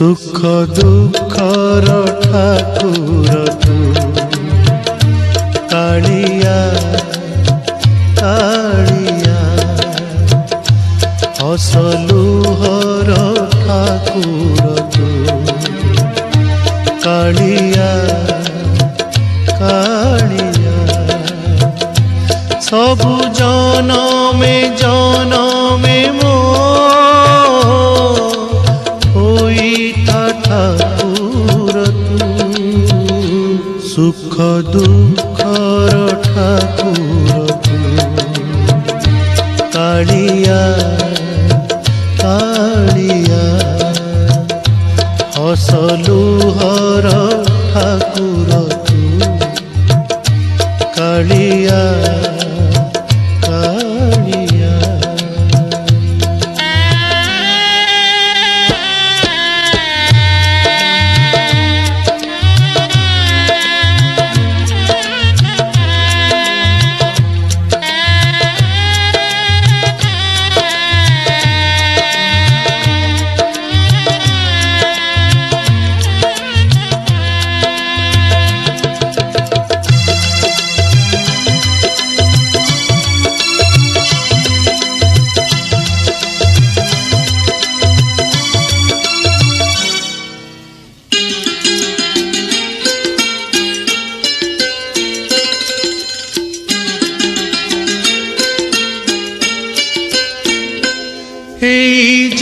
सुख दुखर ठाकुर तू कालिया कालिया हसलुहर ठाकुर तू कालिया कालिया सबु जनमे जनमे मो होइता ठाकुर तू सुख दुखर ठाकुर तू कालिया कालिया हसलुहर ठाकुर तू कालिया कालिया।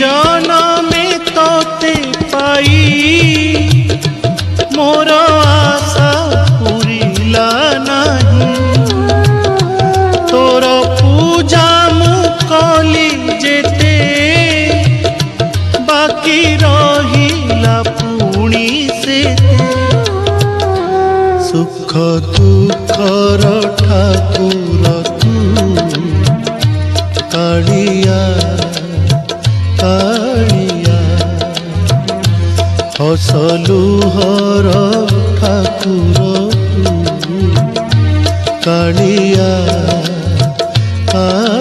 जनमे तोते पाई मोर आशा पूरिला नहीं तोर पूजा मु कली जेते बाकी रहिला पुणी से सुख दुखर ठाकुर तू कालिया कालिया हसलुहर ठाकुर तू कालिया कालिया।